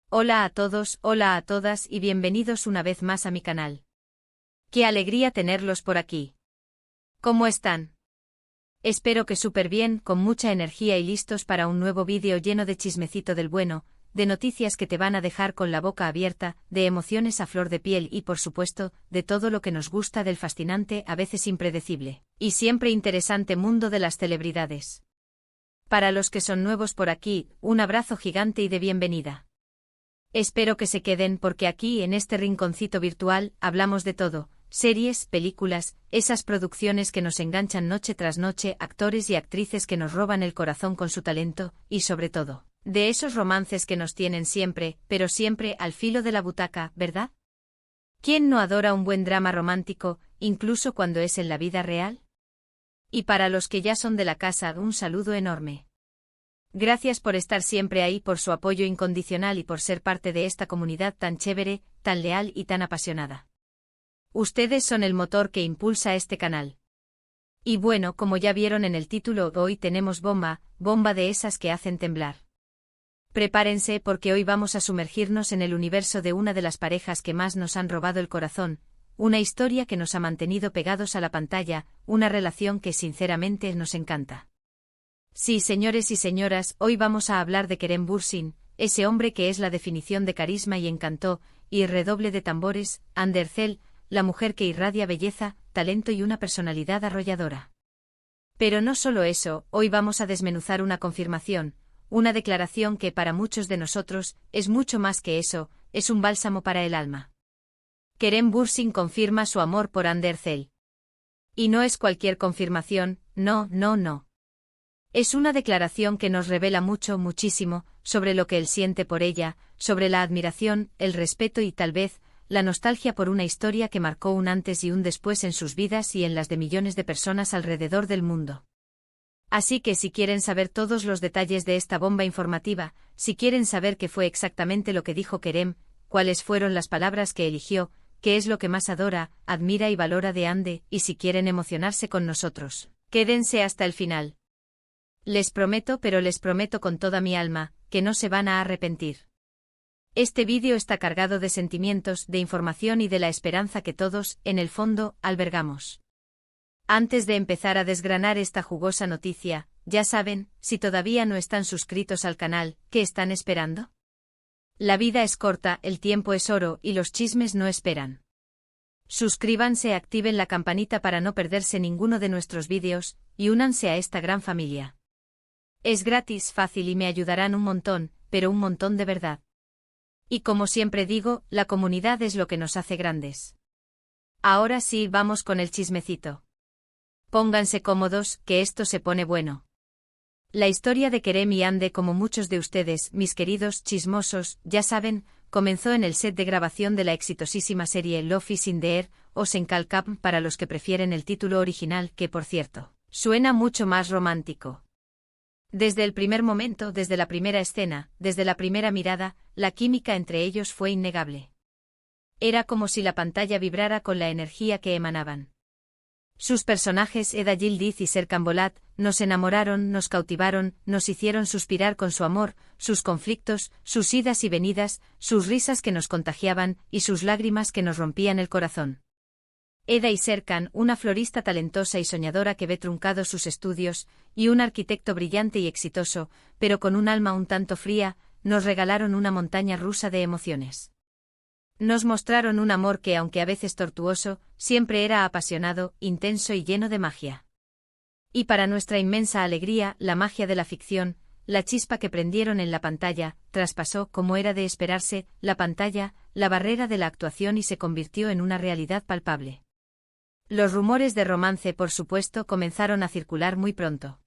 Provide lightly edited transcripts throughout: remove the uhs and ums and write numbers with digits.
Hola a todos, hola a todas y bienvenidos una vez más a mi canal. ¡Qué alegría tenerlos por aquí! ¿Cómo están? Espero que súper bien, con mucha energía y listos para un nuevo vídeo lleno de chismecito del bueno, de noticias que te van a dejar con la boca abierta, de emociones a flor de piel y por supuesto, de todo lo que nos gusta del fascinante, a veces impredecible, y siempre interesante mundo de las celebridades. Para los que son nuevos por aquí, un abrazo gigante y de bienvenida. Espero que se queden porque aquí en este rinconcito virtual hablamos de todo, series, películas, esas producciones que nos enganchan noche tras noche, actores y actrices que nos roban el corazón con su talento, y sobre todo, de esos romances que nos tienen siempre, pero siempre al filo de la butaca, ¿verdad? ¿Quién no adora un buen drama romántico, incluso cuando es en la vida real? Y para los que ya son de la casa, un saludo enorme. Gracias por estar siempre ahí, por su apoyo incondicional y por ser parte de esta comunidad tan chévere, tan leal y tan apasionada. Ustedes son el motor que impulsa este canal. Y bueno, como ya vieron en el título, hoy tenemos bomba de esas que hacen temblar. Prepárense porque hoy vamos a sumergirnos en el universo de una de las parejas que más nos han robado el corazón, una historia que nos ha mantenido pegados a la pantalla, una relación que sinceramente nos encanta. Sí, señores y señoras, hoy vamos a hablar de Kerem Bürsin, ese hombre que es la definición de carisma y encanto, y redoble de tambores, Hande Erçel, la mujer que irradia belleza, talento y una personalidad arrolladora. Pero no solo eso, hoy vamos a desmenuzar una confirmación, una declaración que para muchos de nosotros es mucho más que eso, es un bálsamo para el alma. Kerem Bürsin confirma su amor por Hande Erçel. Y no es cualquier confirmación, no. Es una declaración que nos revela muchísimo, sobre lo que él siente por ella, sobre la admiración, el respeto y tal vez, la nostalgia por una historia que marcó un antes y un después en sus vidas y en las de millones de personas alrededor del mundo. Así que si quieren saber todos los detalles de esta bomba informativa, si quieren saber qué fue exactamente lo que dijo Kerem, cuáles fueron las palabras que eligió, qué es lo que más adora, admira y valora de Hande, y si quieren emocionarse con nosotros, quédense hasta el final. Les prometo, pero les prometo con toda mi alma, que no se van a arrepentir. Este vídeo está cargado de sentimientos, de información y de la esperanza que todos, en el fondo, albergamos. Antes de empezar a desgranar esta jugosa noticia, ya saben, si todavía no están suscritos al canal, ¿qué están esperando? La vida es corta, el tiempo es oro y los chismes no esperan. Suscríbanse, activen la campanita para no perderse ninguno de nuestros vídeos, y únanse a esta gran familia. Es gratis, fácil y me ayudarán un montón, pero un montón de verdad. Y como siempre digo, la comunidad es lo que nos hace grandes. Ahora sí, vamos con el chismecito. Pónganse cómodos, que esto se pone bueno. La historia de Kerem y Hande, como muchos de ustedes, mis queridos chismosos, ya saben, comenzó en el set de grabación de la exitosísima serie Love is in the Air, o Senkal Camp para los que prefieren el título original, que por cierto, suena mucho más romántico. Desde el primer momento, desde la primera escena, desde la primera mirada, la química entre ellos fue innegable. Era como si la pantalla vibrara con la energía que emanaban. Sus personajes, Eda Yildiz y Serkan Bolat, nos enamoraron, nos cautivaron, nos hicieron suspirar con su amor, sus conflictos, sus idas y venidas, sus risas que nos contagiaban y sus lágrimas que nos rompían el corazón. Eda y Serkan, una florista talentosa y soñadora que ve truncados sus estudios, y un arquitecto brillante y exitoso, pero con un alma un tanto fría, nos regalaron una montaña rusa de emociones. Nos mostraron un amor que, aunque a veces tortuoso, siempre era apasionado, intenso y lleno de magia. Y para nuestra inmensa alegría, la magia de la ficción, la chispa que prendieron en la pantalla, traspasó, como era de esperarse, la pantalla, la barrera de la actuación y se convirtió en una realidad palpable. Los rumores de romance, por supuesto, comenzaron a circular muy pronto.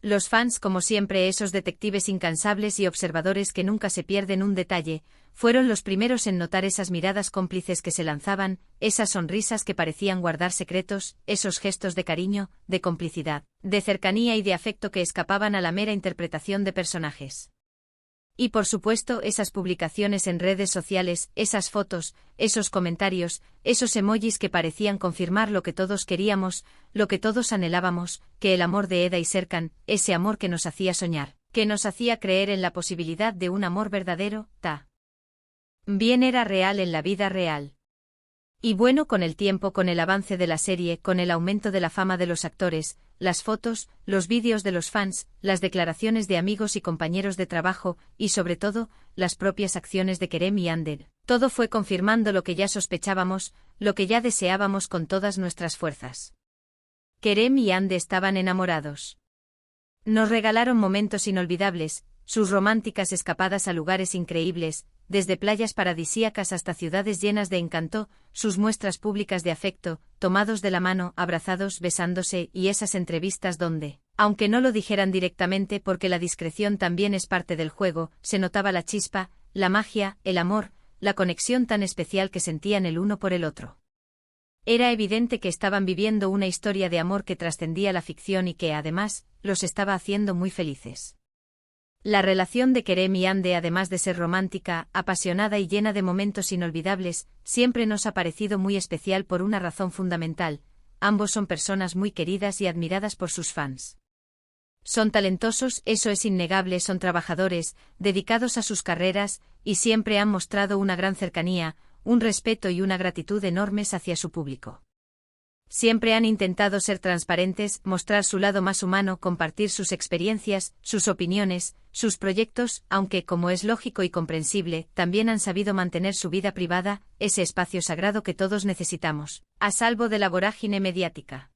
Los fans, como siempre, esos detectives incansables y observadores que nunca se pierden un detalle, fueron los primeros en notar esas miradas cómplices que se lanzaban, esas sonrisas que parecían guardar secretos, esos gestos de cariño, de complicidad, de cercanía y de afecto que escapaban a la mera interpretación de personajes. Y por supuesto esas publicaciones en redes sociales, esas fotos, esos comentarios, esos emojis que parecían confirmar lo que todos queríamos, lo que todos anhelábamos, que el amor de Eda y Serkan, ese amor que nos hacía soñar, que nos hacía creer en la posibilidad de un amor verdadero, Bien era real en la vida real. Y bueno, con el tiempo, con el avance de la serie, con el aumento de la fama de los actores, las fotos, los vídeos de los fans, las declaraciones de amigos y compañeros de trabajo, y sobre todo, las propias acciones de Kerem y Ander, todo fue confirmando lo que ya sospechábamos, lo que ya deseábamos con todas nuestras fuerzas. Kerem y Hande estaban enamorados. Nos regalaron momentos inolvidables, sus románticas escapadas a lugares increíbles, desde playas paradisíacas hasta ciudades llenas de encanto, sus muestras públicas de afecto, tomados de la mano, abrazados, besándose, y esas entrevistas donde, aunque no lo dijeran directamente porque la discreción también es parte del juego, se notaba la chispa, la magia, el amor, la conexión tan especial que sentían el uno por el otro. Era evidente que estaban viviendo una historia de amor que trascendía la ficción y que, además, los estaba haciendo muy felices. La relación de Kerem y Hande, además de ser romántica, apasionada y llena de momentos inolvidables, siempre nos ha parecido muy especial por una razón fundamental: ambos son personas muy queridas y admiradas por sus fans. Son talentosos, eso es innegable, son trabajadores, dedicados a sus carreras, y siempre han mostrado una gran cercanía, un respeto y una gratitud enormes hacia su público. Siempre han intentado ser transparentes, mostrar su lado más humano, compartir sus experiencias, sus opiniones, sus proyectos, aunque, como es lógico y comprensible, también han sabido mantener su vida privada, ese espacio sagrado que todos necesitamos, a salvo de la vorágine mediática.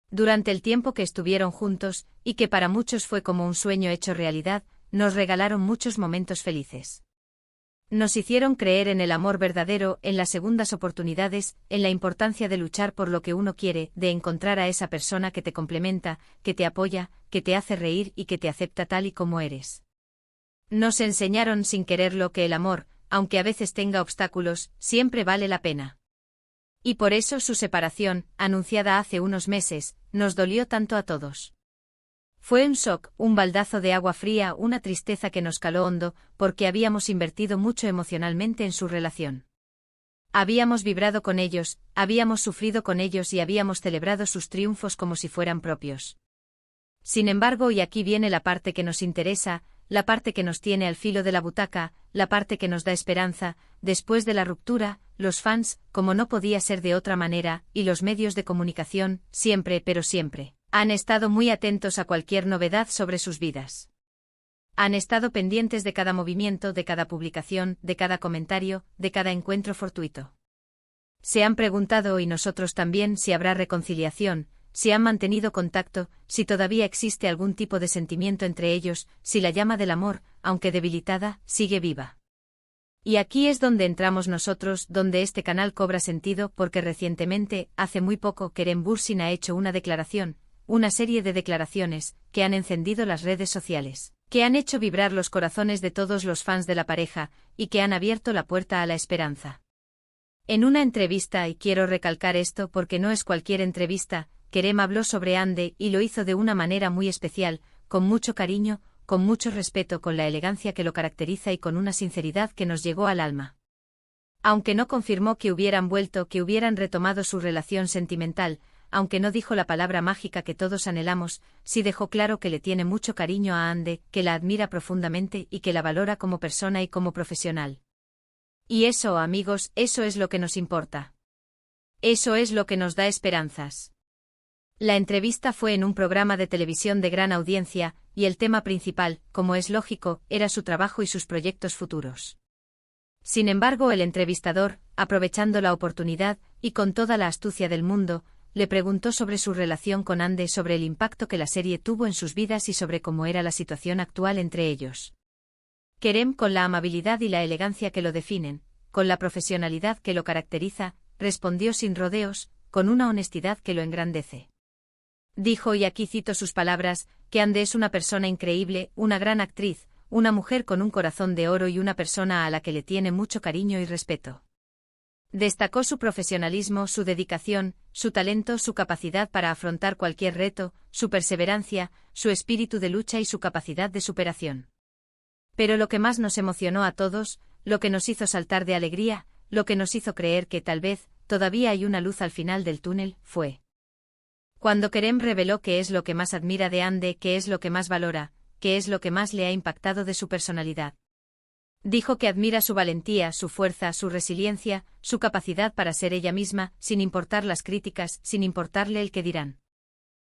Durante el tiempo que estuvieron juntos, y que para muchos fue como un sueño hecho realidad, nos regalaron muchos momentos felices. Nos hicieron creer en el amor verdadero, en las segundas oportunidades, en la importancia de luchar por lo que uno quiere, de encontrar a esa persona que te complementa, que te apoya, que te hace reír y que te acepta tal y como eres. Nos enseñaron sin quererlo que el amor, aunque a veces tenga obstáculos, siempre vale la pena. Y por eso su separación, anunciada hace unos meses, nos dolió tanto a todos. Fue un shock, un baldazo de agua fría, una tristeza que nos caló hondo, porque habíamos invertido mucho emocionalmente en su relación. Habíamos vibrado con ellos, habíamos sufrido con ellos y habíamos celebrado sus triunfos como si fueran propios. Sin embargo, y aquí viene la parte que nos interesa, la parte que nos tiene al filo de la butaca, la parte que nos da esperanza, después de la ruptura, los fans, como no podía ser de otra manera, y los medios de comunicación, siempre, pero siempre, han estado muy atentos a cualquier novedad sobre sus vidas. Han estado pendientes de cada movimiento, de cada publicación, de cada comentario, de cada encuentro fortuito. Se han preguntado, y nosotros también, si habrá reconciliación, si han mantenido contacto, si todavía existe algún tipo de sentimiento entre ellos, si la llama del amor, aunque debilitada, sigue viva. Y aquí es donde entramos nosotros, donde este canal cobra sentido, porque recientemente, hace muy poco, Kerem Bürsin ha hecho una declaración, una serie de declaraciones, que han encendido las redes sociales, que han hecho vibrar los corazones de todos los fans de la pareja, y que han abierto la puerta a la esperanza. En una entrevista, y quiero recalcar esto porque no es cualquier entrevista, Kerem habló sobre Hande y lo hizo de una manera muy especial, con mucho cariño, con mucho respeto, con la elegancia que lo caracteriza y con una sinceridad que nos llegó al alma. Aunque no confirmó que hubieran vuelto, que hubieran retomado su relación sentimental, aunque no dijo la palabra mágica que todos anhelamos, sí dejó claro que le tiene mucho cariño a Hande, que la admira profundamente y que la valora como persona y como profesional. Y eso, amigos, eso es lo que nos importa. Eso es lo que nos da esperanzas. La entrevista fue en un programa de televisión de gran audiencia, y el tema principal, como es lógico, era su trabajo y sus proyectos futuros. Sin embargo, el entrevistador, aprovechando la oportunidad, y con toda la astucia del mundo, le preguntó sobre su relación con Hande, sobre el impacto que la serie tuvo en sus vidas y sobre cómo era la situación actual entre ellos. Kerem, con la amabilidad y la elegancia que lo definen, con la profesionalidad que lo caracteriza, respondió sin rodeos, con una honestidad que lo engrandece. Dijo, y aquí cito sus palabras, que Hande es una persona increíble, una gran actriz, una mujer con un corazón de oro y una persona a la que le tiene mucho cariño y respeto. Destacó su profesionalismo, su dedicación, su talento, su capacidad para afrontar cualquier reto, su perseverancia, su espíritu de lucha y su capacidad de superación. Pero lo que más nos emocionó a todos, lo que nos hizo saltar de alegría, lo que nos hizo creer que tal vez todavía hay una luz al final del túnel, fue cuando Kerem reveló qué es lo que más admira de Hande, qué es lo que más valora, qué es lo que más le ha impactado de su personalidad. Dijo que admira su valentía, su fuerza, su resiliencia, su capacidad para ser ella misma, sin importar las críticas, sin importarle el que dirán.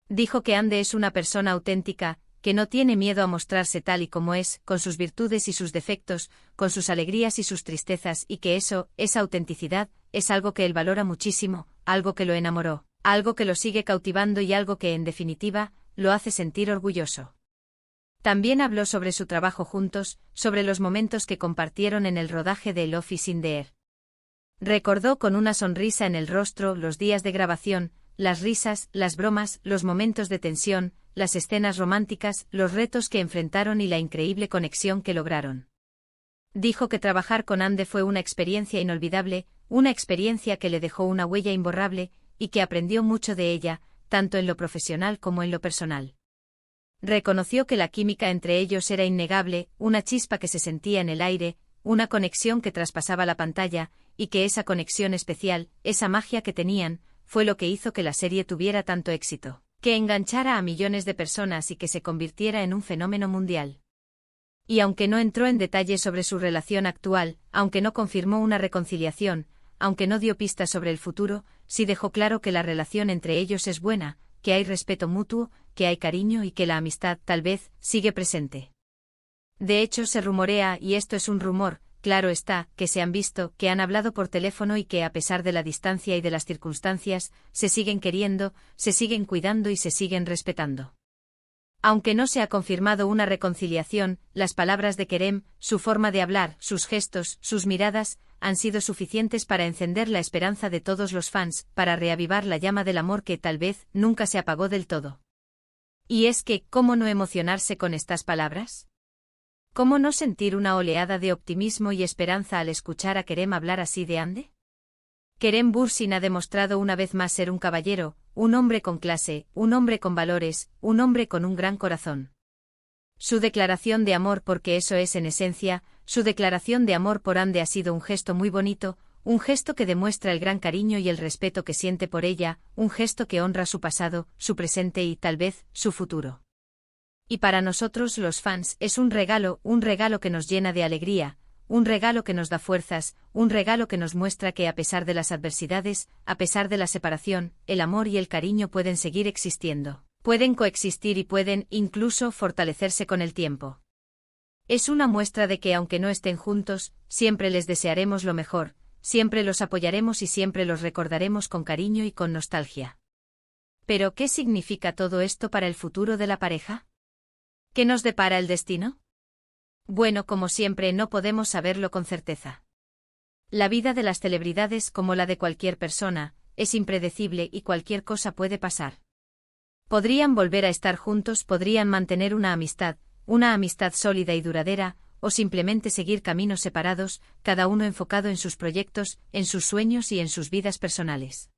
Dijo que Ande es una persona auténtica, que no tiene miedo a mostrarse tal y como es, con sus virtudes y sus defectos, con sus alegrías y sus tristezas, y que esa autenticidad, es algo que él valora muchísimo, algo que lo enamoró, algo que lo sigue cautivando y algo que, en definitiva, lo hace sentir orgulloso. También habló sobre su trabajo juntos, sobre los momentos que compartieron en el rodaje de El Office in the Air. Recordó con una sonrisa en el rostro los días de grabación, las risas, las bromas, los momentos de tensión, las escenas románticas, los retos que enfrentaron y la increíble conexión que lograron. Dijo que trabajar con Ande fue una experiencia inolvidable, una experiencia que le dejó una huella imborrable, y que aprendió mucho de ella, tanto en lo profesional como en lo personal. Reconoció que la química entre ellos era innegable, una chispa que se sentía en el aire, una conexión que traspasaba la pantalla, y que esa conexión especial, esa magia que tenían, fue lo que hizo que la serie tuviera tanto éxito, que enganchara a millones de personas y que se convirtiera en un fenómeno mundial. Y aunque no entró en detalle sobre su relación actual, aunque no confirmó una reconciliación, aunque no dio pistas sobre el futuro, sí dejó claro que la relación entre ellos es buena, que hay respeto mutuo, que hay cariño y que la amistad, tal vez, sigue presente. De hecho, se rumorea, y esto es un rumor, claro está, que se han visto, que han hablado por teléfono y que a pesar de la distancia y de las circunstancias, se siguen queriendo, se siguen cuidando y se siguen respetando. Aunque no se ha confirmado una reconciliación, las palabras de Kerem, su forma de hablar, sus gestos, sus miradas, han sido suficientes para encender la esperanza de todos los fans, para reavivar la llama del amor que tal vez nunca se apagó del todo. Y es que, ¿cómo no emocionarse con estas palabras? ¿Cómo no sentir una oleada de optimismo y esperanza al escuchar a Kerem hablar así de Ande? Kerem Bürsin ha demostrado una vez más ser un caballero, un hombre con clase, un hombre con valores, un hombre con un gran corazón. Su declaración de amor, porque eso es en esencia, su declaración de amor por Ande ha sido un gesto muy bonito, un gesto que demuestra el gran cariño y el respeto que siente por ella, un gesto que honra su pasado, su presente y, tal vez, su futuro. Y para nosotros los fans es un regalo que nos llena de alegría, un regalo que nos da fuerzas, un regalo que nos muestra que a pesar de las adversidades, a pesar de la separación, el amor y el cariño pueden seguir existiendo, pueden coexistir y pueden, incluso, fortalecerse con el tiempo. Es una muestra de que aunque no estén juntos, siempre les desearemos lo mejor, siempre los apoyaremos y siempre los recordaremos con cariño y con nostalgia. ¿Pero qué significa todo esto para el futuro de la pareja? ¿Qué nos depara el destino? Bueno, como siempre, no podemos saberlo con certeza. La vida de las celebridades, como la de cualquier persona, es impredecible y cualquier cosa puede pasar. Podrían volver a estar juntos, podrían mantener una amistad sólida y duradera, o simplemente seguir caminos separados, cada uno enfocado en sus proyectos, en sus sueños y en sus vidas personales.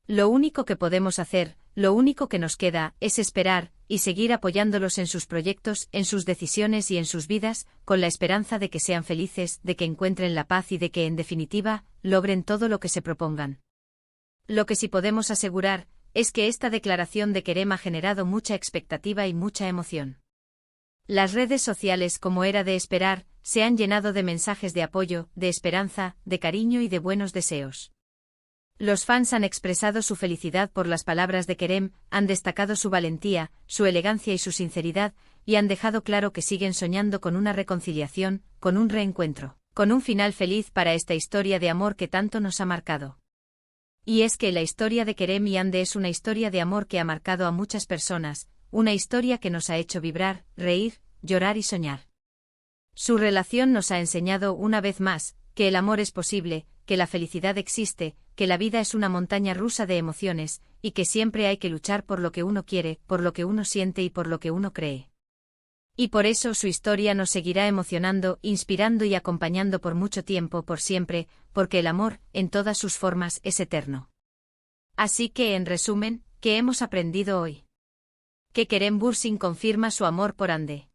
Lo único que podemos hacer, lo único que nos queda, es esperar, y seguir apoyándolos en sus proyectos, en sus decisiones y en sus vidas, con la esperanza de que sean felices, de que encuentren la paz y de que, en definitiva, logren todo lo que se propongan. Lo que sí podemos asegurar, es que esta declaración de Kerem ha generado mucha expectativa y mucha emoción. Las redes sociales, como era de esperar, se han llenado de mensajes de apoyo, de esperanza, de cariño y de buenos deseos. Los fans han expresado su felicidad por las palabras de Kerem, han destacado su valentía, su elegancia y su sinceridad, y han dejado claro que siguen soñando con una reconciliación, con un reencuentro, con un final feliz para esta historia de amor que tanto nos ha marcado. Y es que la historia de Kerem y Ande es una historia de amor que ha marcado a muchas personas, una historia que nos ha hecho vibrar, reír, llorar y soñar. Su relación nos ha enseñado una vez más, que el amor es posible, que la felicidad existe, que la vida es una montaña rusa de emociones, y que siempre hay que luchar por lo que uno quiere, por lo que uno siente y por lo que uno cree. Y por eso su historia nos seguirá emocionando, inspirando y acompañando por mucho tiempo, por siempre, porque el amor, en todas sus formas, es eterno. Así que, en resumen, ¿qué hemos aprendido hoy? Que Kerem Bürsin confirma su amor por Ande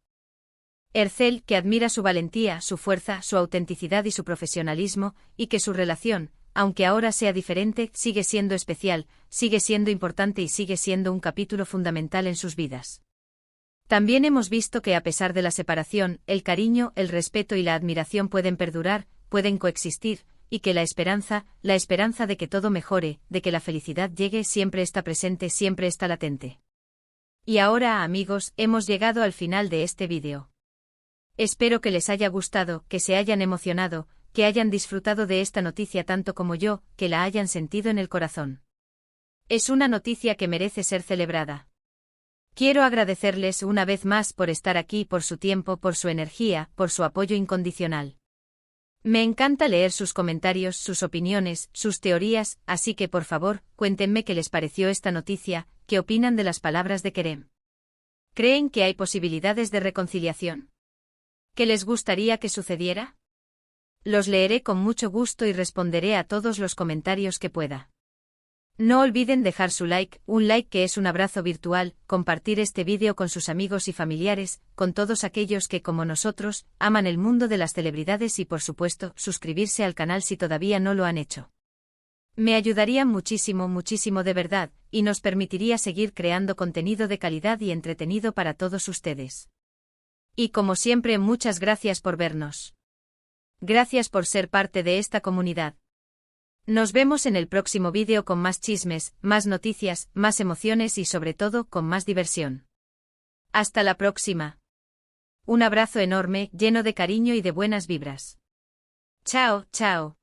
Erçel, que admira su valentía, su fuerza, su autenticidad y su profesionalismo, y que su relación, aunque ahora sea diferente, sigue siendo especial, sigue siendo importante y sigue siendo un capítulo fundamental en sus vidas. También hemos visto que a pesar de la separación, el cariño, el respeto y la admiración pueden perdurar, pueden coexistir, y que la esperanza de que todo mejore, de que la felicidad llegue siempre está presente, siempre está latente. Y ahora, amigos, hemos llegado al final de este vídeo. Espero que les haya gustado, que se hayan emocionado, que hayan disfrutado de esta noticia tanto como yo, que la hayan sentido en el corazón. Es una noticia que merece ser celebrada. Quiero agradecerles una vez más por estar aquí, por su tiempo, por su energía, por su apoyo incondicional. Me encanta leer sus comentarios, sus opiniones, sus teorías, así que por favor, cuéntenme qué les pareció esta noticia, qué opinan de las palabras de Kerem. ¿Creen que hay posibilidades de reconciliación? ¿Qué les gustaría que sucediera? Los leeré con mucho gusto y responderé a todos los comentarios que pueda. No olviden dejar su like, un like que es un abrazo virtual, compartir este vídeo con sus amigos y familiares, con todos aquellos que como nosotros, aman el mundo de las celebridades y por supuesto, suscribirse al canal si todavía no lo han hecho. Me ayudarían muchísimo, muchísimo de verdad, y nos permitiría seguir creando contenido de calidad y entretenido para todos ustedes. Y como siempre, muchas gracias por vernos. Gracias por ser parte de esta comunidad. Nos vemos en el próximo vídeo con más chismes, más noticias, más emociones y sobre todo con más diversión. Hasta la próxima. Un abrazo enorme, lleno de cariño y de buenas vibras. Chao, chao.